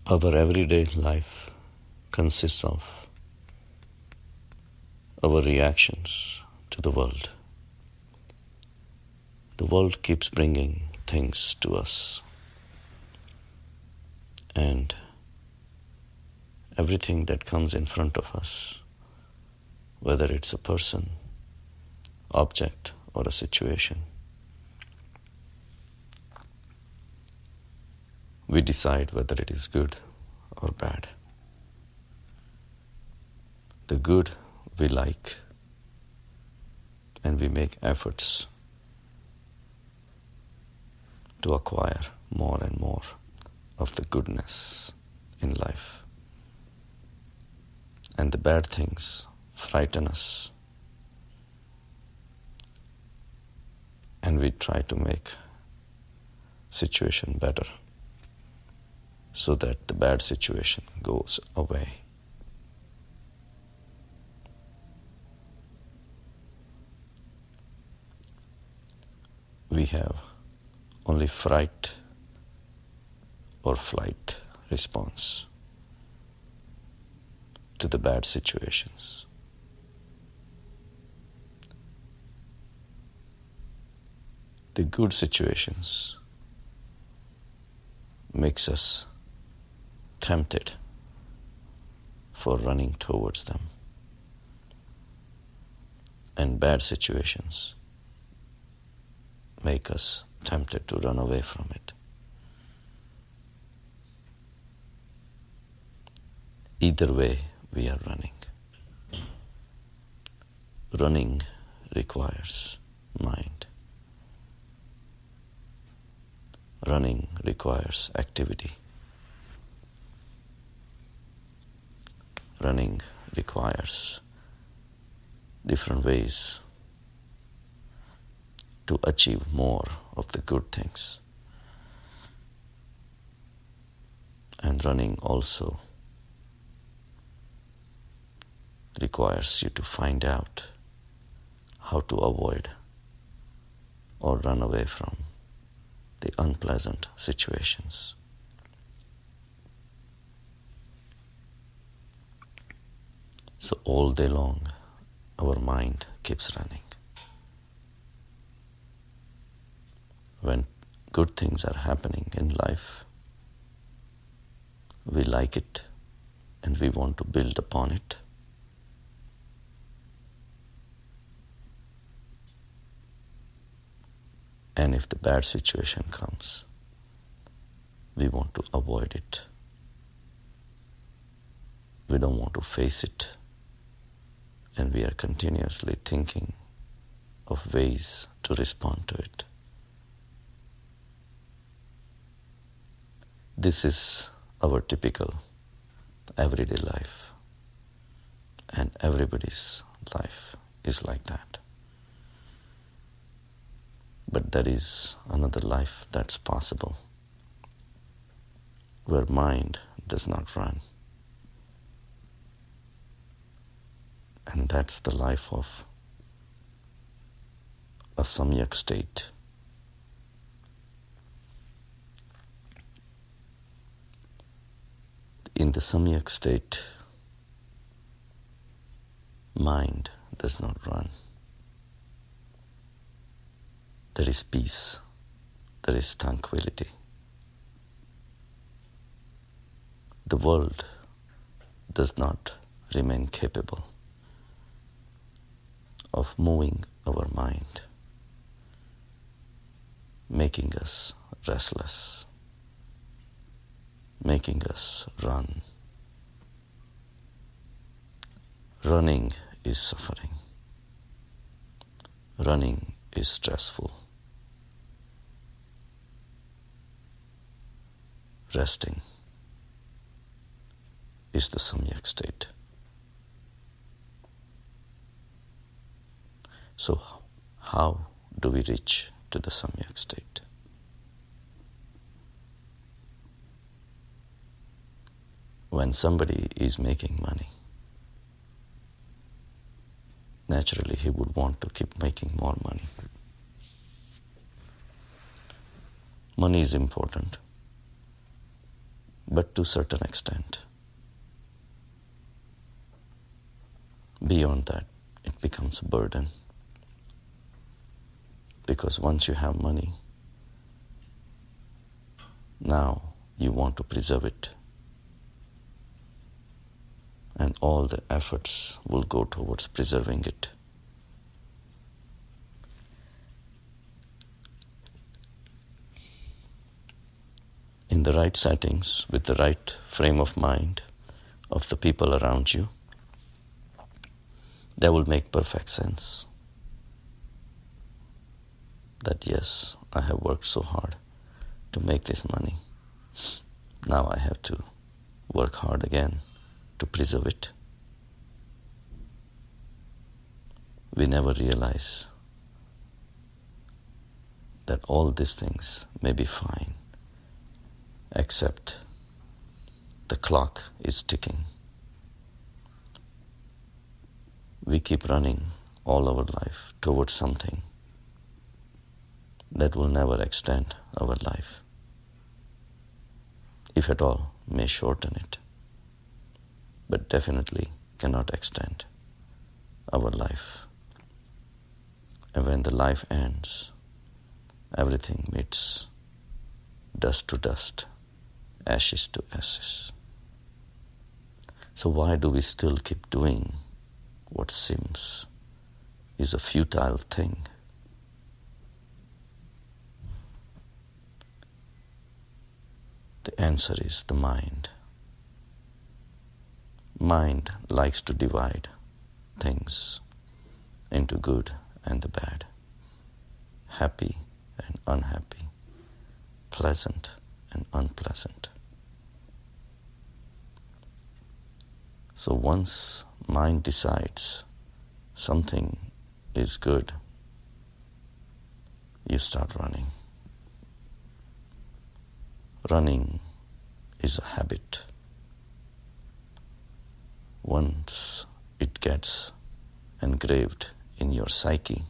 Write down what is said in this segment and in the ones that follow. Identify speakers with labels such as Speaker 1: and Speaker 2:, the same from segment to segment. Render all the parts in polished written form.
Speaker 1: Our everyday life consists of our reactions to the world. The world keeps bringing things to us, and everything that comes in front of us, whether it's a person, object, or a situation, we decide whether it is good or bad. The good we like, and we make efforts to acquire more and more of the goodness in life. And the bad things frighten us, and we try to make situation better so that the bad situation goes away. We have only fright or flight response to the bad situations. The good situations makes us tempted for running towards them, and bad situations make us tempted to run away from it. Either way, we are running. Running requires mind. Running requires activity. Running requires different ways to achieve more of the good things. And running also requires you to find out how to avoid or run away from the unpleasant situations. So all day long, our mind keeps running. When good things are happening in life, we like it and we want to build upon it. And if the bad situation comes, we want to avoid it. We don't want to face it, and we are continuously thinking of ways to respond to it. This is our typical everyday life, and everybody's life is like that. But there is another life that's possible, where mind does not run. And that's the life of a samyag state. In the samyag state, mind does not run. There is peace, there is tranquility. The world does not remain capable of moving our mind, making us restless, making us run. Running is suffering. Running is stressful. Resting is the samyag state. So how do we reach to the samyag state? When somebody is making money, naturally he would want to keep making more money. Money is important. but to a certain extent. Beyond that, it becomes a burden. Because once you have money, now you want to preserve it. And all the efforts will go towards preserving it. In the right settings, with the right frame of mind of the people around you, that will make perfect sense. That yes, I have worked so hard to make this money. Now I have to work hard again to preserve it. We never realize that all these things may be fine, except the clock is ticking. We keep running all our life towards something that will never extend our life, if at all may shorten it, but definitely cannot extend our life. And when the life ends, everything meets dust to dust, ashes to ashes. So why do we still keep doing what seems is a futile thing? The answer is the mind. Mind likes to divide things into good and the bad, happy and unhappy, pleasant and unpleasant. So once mind decides something is good, you start running. Running is a habit. Once it gets engraved in your psyche,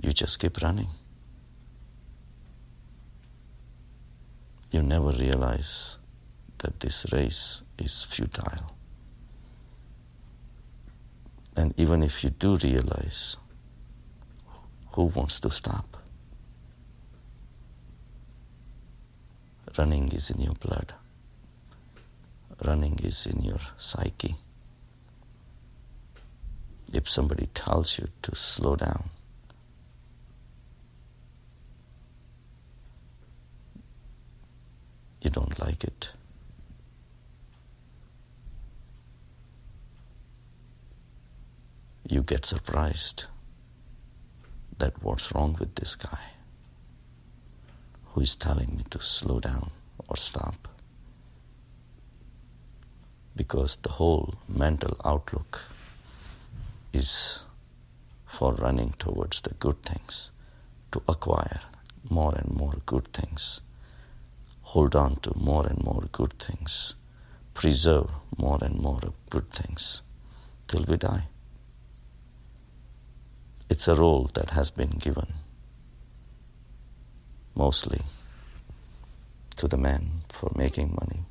Speaker 1: you just keep running. You never realize that this race is futile. And even if you do realize, who wants to stop? Running is in your blood. Running is in your psyche. If somebody tells you to slow down, you don't like it. You get surprised that what's wrong with this guy who is telling me to slow down or stop. Because the whole mental outlook is for running towards the good things, to acquire more and more good things, hold on to more and more good things, preserve more and more good things till we die. It's a role that has been given mostly to the man for making money,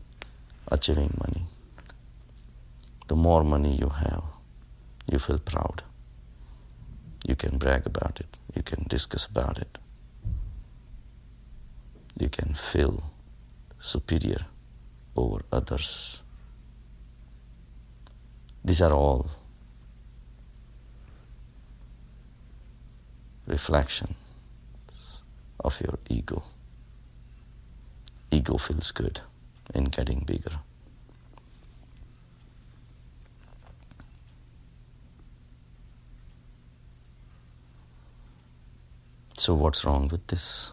Speaker 1: achieving money. The more money you have, you feel proud. You can brag about it. You can discuss about it. You can feel superior over others. These are all reflections of your ego. Ego feels good in getting bigger. So what's wrong with this?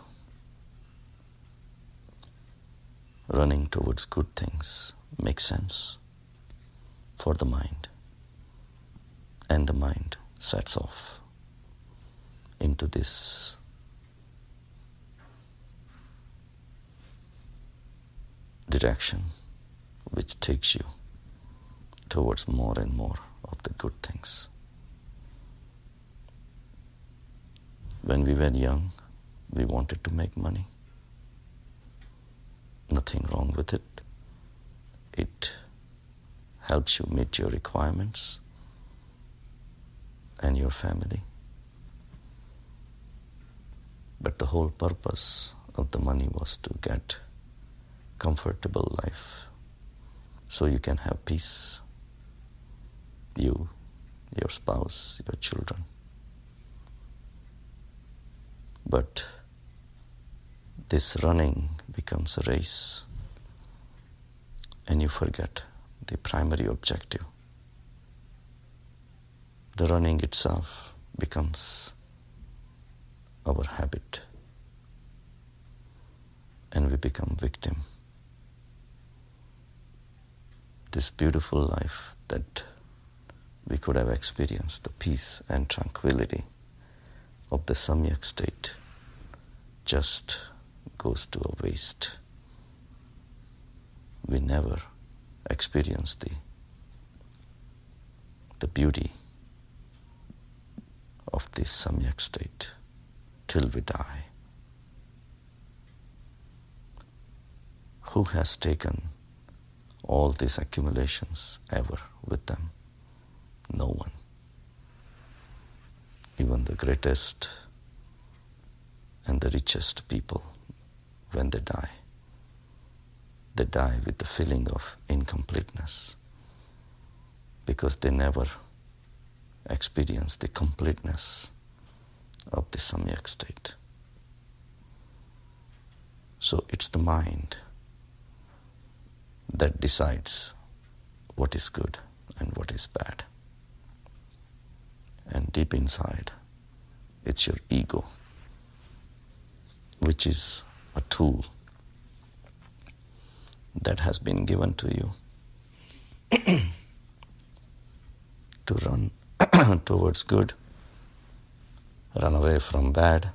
Speaker 1: Running towards good things makes sense for the mind. And the mind sets off into this direction which takes you towards more and more of the good things. When we were young, we wanted to make money. Nothing wrong with it. it helps you meet your requirements and your family. But the whole purpose of the money was to get comfortable life so you can have peace, you, your spouse, your children. But this running becomes a race, and you forget the primary objective. The running itself becomes our habit, and we become victim. This beautiful life that we could have experienced, the peace and tranquility of the samyag state, just goes to a waste. We never experience the beauty of this samyag state till we die. Who has taken all these accumulations ever with them? No one. Even the greatest and the richest people, when they die with the feeling of incompleteness, because they never experience the completeness of the samyag state. So it's the mind that decides what is good and what is bad. And deep inside, it's your ego, which is a tool that has been given to you to run towards good, run away from bad,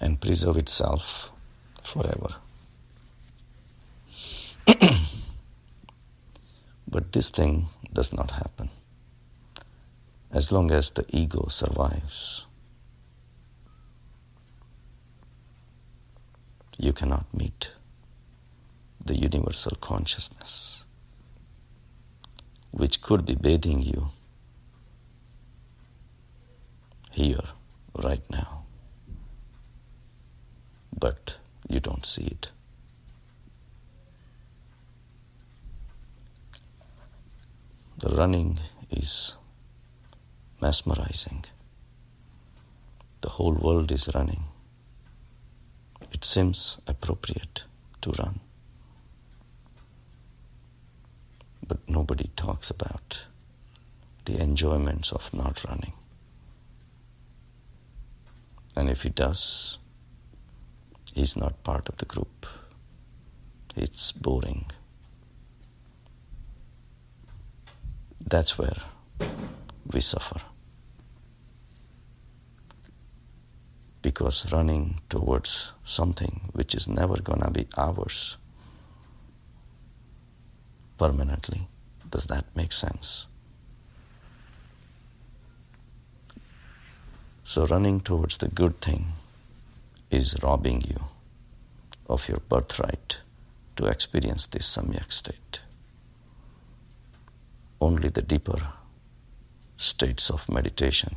Speaker 1: and preserve itself forever. But this thing does not happen. As long as the ego survives, you cannot meet the universal consciousness, which could be bathing you here, right now. But you don't see it. The running is mesmerizing. The whole world is running. It seems appropriate to run. But nobody talks about the enjoyments of not running. And if he does, he's not part of the group. It's boring. That's where we suffer. Because running towards something which is never gonna be ours permanently, does that make sense? So running towards the good thing is robbing you of your birthright to experience this samyag state. Only the deeper states of meditation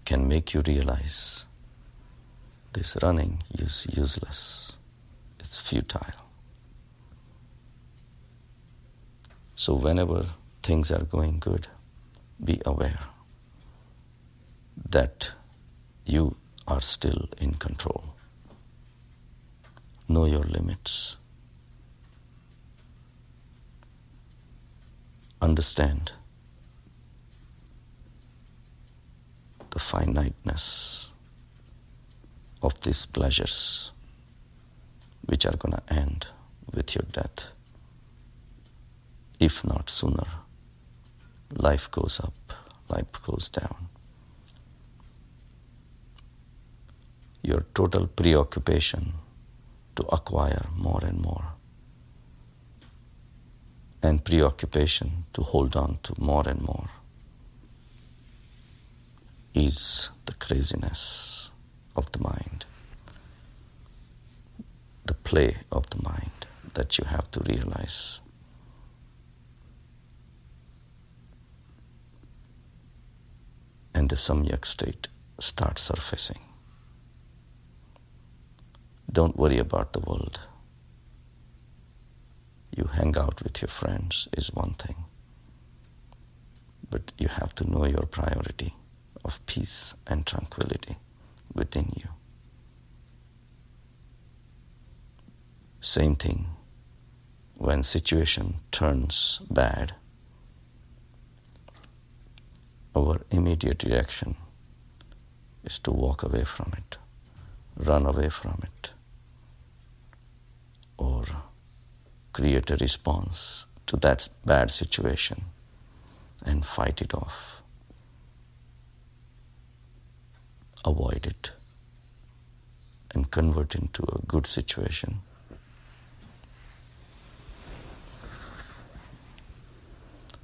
Speaker 1: can make you realize this running is useless, it's futile. So whenever things are going good, be aware that you are still in control. Know your limits. Understand the finiteness of these pleasures which are going to end with your death. If not sooner, life goes up, life goes down. Your total preoccupation to acquire more and more, and preoccupation to hold on to more and more, is the craziness of the mind, the play of the mind. that you have to realize. And the samyag state starts surfacing. Don't worry about the world. You hang out with your friends is one thing, but you have to know your priority of peace and tranquility within you. Same thing, when situation turns bad, our immediate reaction is to walk away from it, run away from it, or create a response to that bad situation and fight it off. Avoid it and convert into a good situation.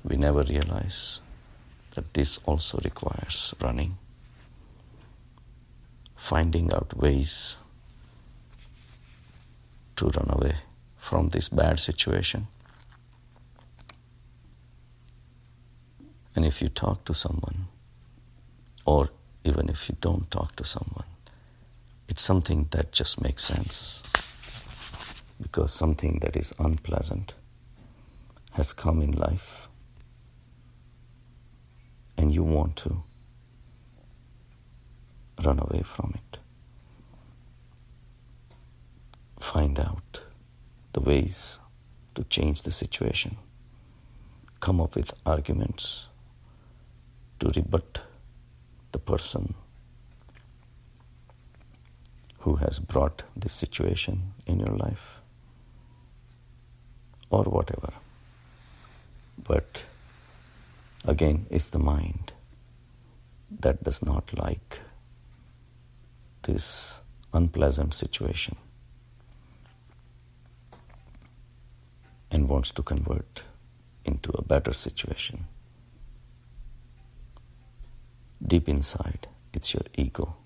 Speaker 1: We never realize that this also requires running, finding out ways to run away from this bad situation. And if you talk to someone, or even if you don't talk to someone, it's something that just makes sense, because something that is unpleasant has come in life and you want to run away from it. Find out the ways to change the situation. Come up with arguments to rebut the person who has brought this situation in your life, or whatever. But again, it's the mind that does not like this unpleasant situation and wants to convert into a better situation. Deep inside, it's your ego.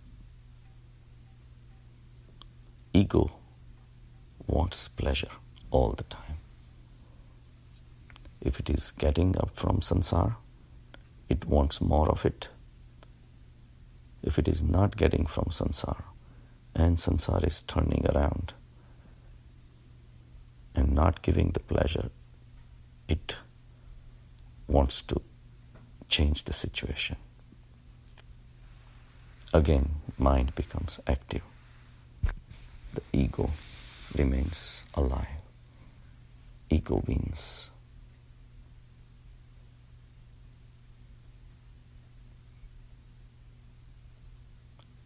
Speaker 1: Ego wants pleasure all the time. If it is getting up from samsara, it wants more of it. If it is not getting from samsara, and samsara is turning around and not giving the pleasure, it wants to change the situation. Again, mind becomes active. The ego remains alive. Ego wins.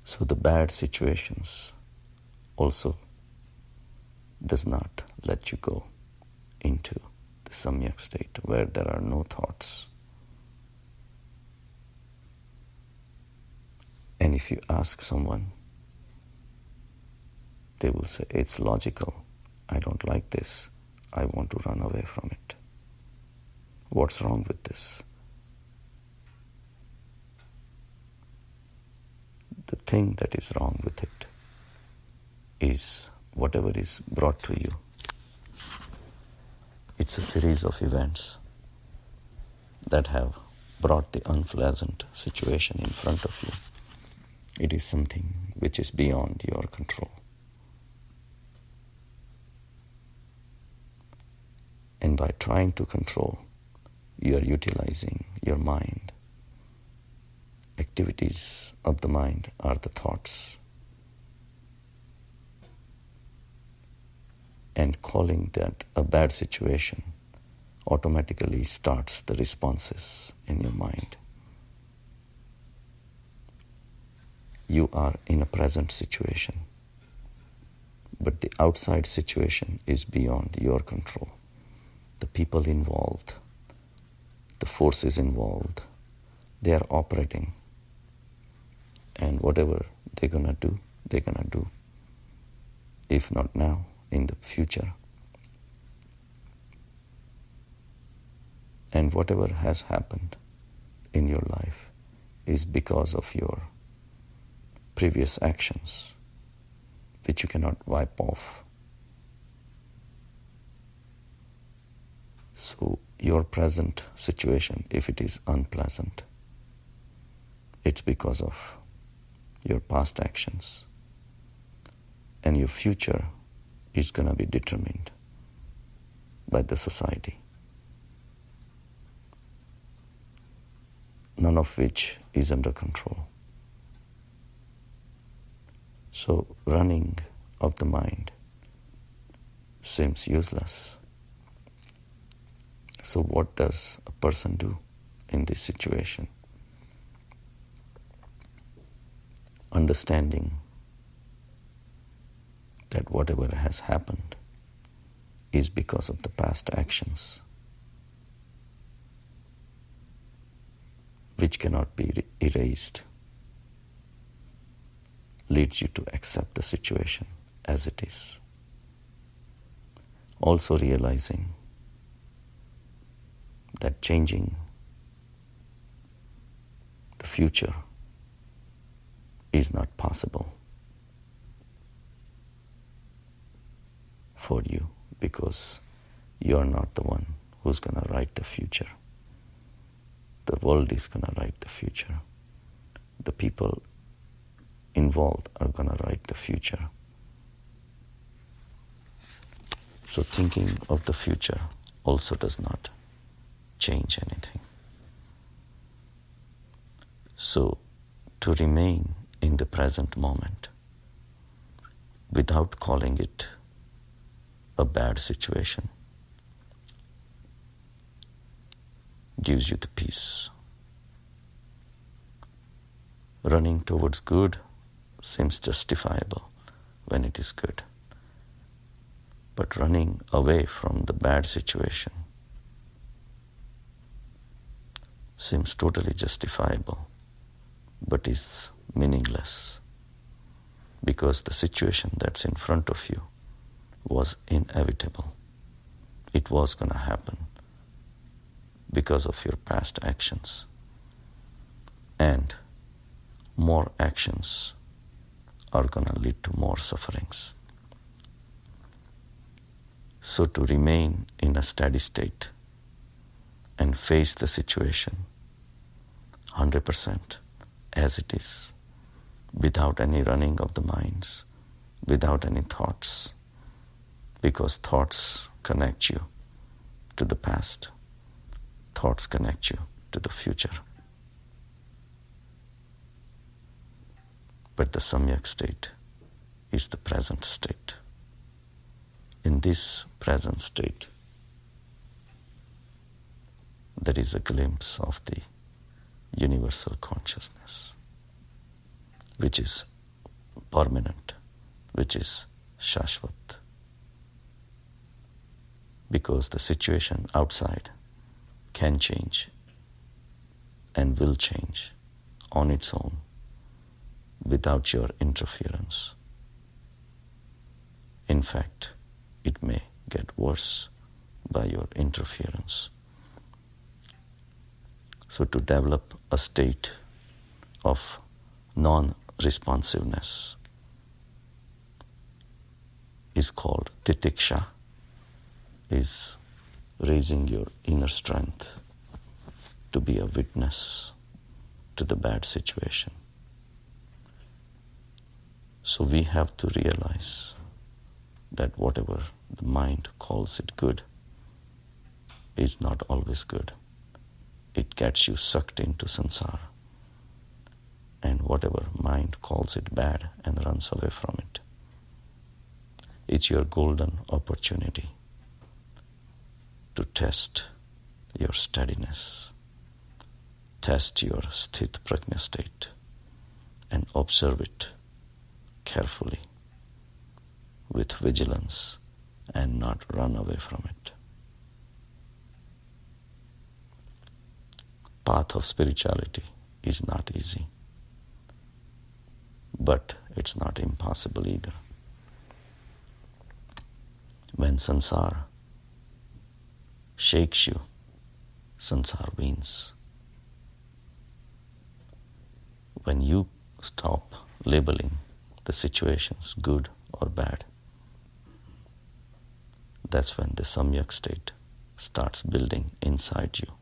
Speaker 1: So the bad situations also does not let you go into the samyag state where there are no thoughts. And if you ask someone, they will say, it's logical. I don't like this. I want to run away from it. What's wrong with this? The thing that is wrong with it is whatever is brought to you. It's a series of events that have brought the unpleasant situation in front of you. It is something which is beyond your control. And by trying to control, you are utilizing your mind. Activities of the mind are the thoughts. And calling that a bad situation automatically starts the responses in your mind. You are in a present situation, but the outside situation is beyond your control. The people involved, the forces involved, they are operating. And whatever they're gonna do, they're gonna do. If not now, in the future. And whatever has happened in your life is because of your previous actions, which you cannot wipe off. So your present situation, if it is unpleasant, it's because of your past actions. And your future is going to be determined by the society, none of which is under control. So running of the mind seems useless. So what does a person do in this situation? Understanding that whatever has happened is because of the past actions, which cannot be erased, leads you to accept the situation as it is. Also realizing that changing the future is not possible for you, because you are not the one who's going to write the future. The world is going to write the future. The people involved are going to write the future. So thinking of the future also does not change anything. So to remain in the present moment without calling it a bad situation gives you the peace. Running towards good seems justifiable when it is good. But running away from the bad situation seems totally justifiable, but is meaningless, because the situation that's in front of you was inevitable. It was going to happen because of your past actions. And more actions are going to lead to more sufferings. So to remain in a steady state and face the situation 100% as it is, without any running of the minds, without any thoughts, because thoughts connect you to the past, thoughts connect you to the future. But the samyag state is the present state. In this present state, there is a glimpse of the universal consciousness, which is permanent, which is shashvat. Because the situation outside can change and will change on its own without your interference. In fact, it may get worse by your interference. So to develop a state of non-responsiveness is called titiksha, is raising your inner strength to be a witness to the bad situation. So we have to realize that whatever the mind calls it good is not always good. It gets you sucked into samsara. And whatever mind calls it bad and runs away from it, it's your golden opportunity to test your steadiness, test your sthit prajna state, and observe it carefully with vigilance and not run away from it. Path of spirituality is not easy, but it's not impossible either. When samsara shakes you, samsara wins. When you stop labeling the situations good or bad, that's when the samyag state starts building inside you.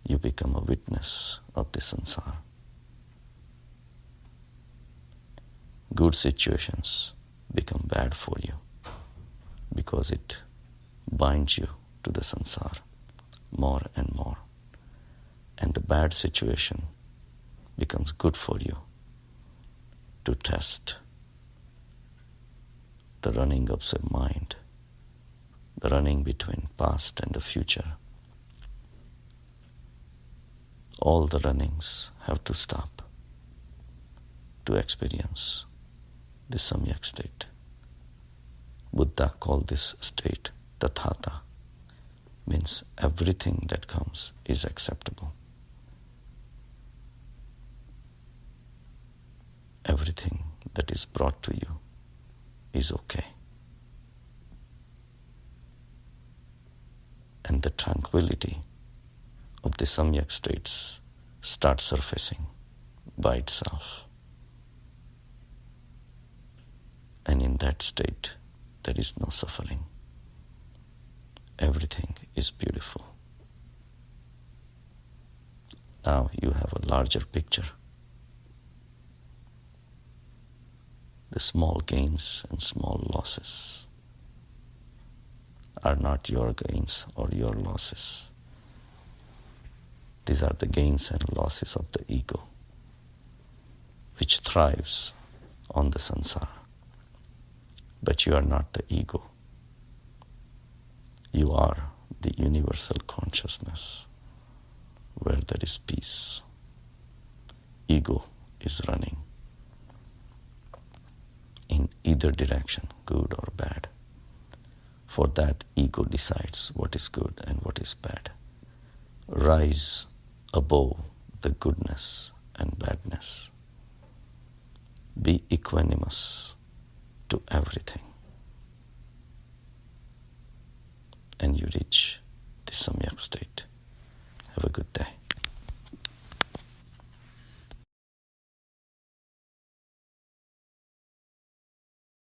Speaker 1: You become a witness of the sansar. Good situations become bad for you because it binds you to the sansar more and more. And the bad situation becomes good for you to test the running of the mind, the running between past and the future. All the runnings have to stop to experience the samyag state. Buddha called this state tathata, means everything that comes is acceptable. Everything that is brought to you is okay. And the tranquility of the samyag states starts surfacing by itself. And in that state, there is no suffering. Everything is beautiful. Now you have a larger picture. The small gains and small losses are not your gains or your losses. These are the gains and losses of the ego, which thrives on the sansar. But you are not the ego. You are the universal consciousness where there is peace. Ego is running in either direction, good or bad. For that, ego decides what is good and what is bad. Rise above the goodness and badness. Be equanimous to everything, and you reach the samyag state. Have a good day.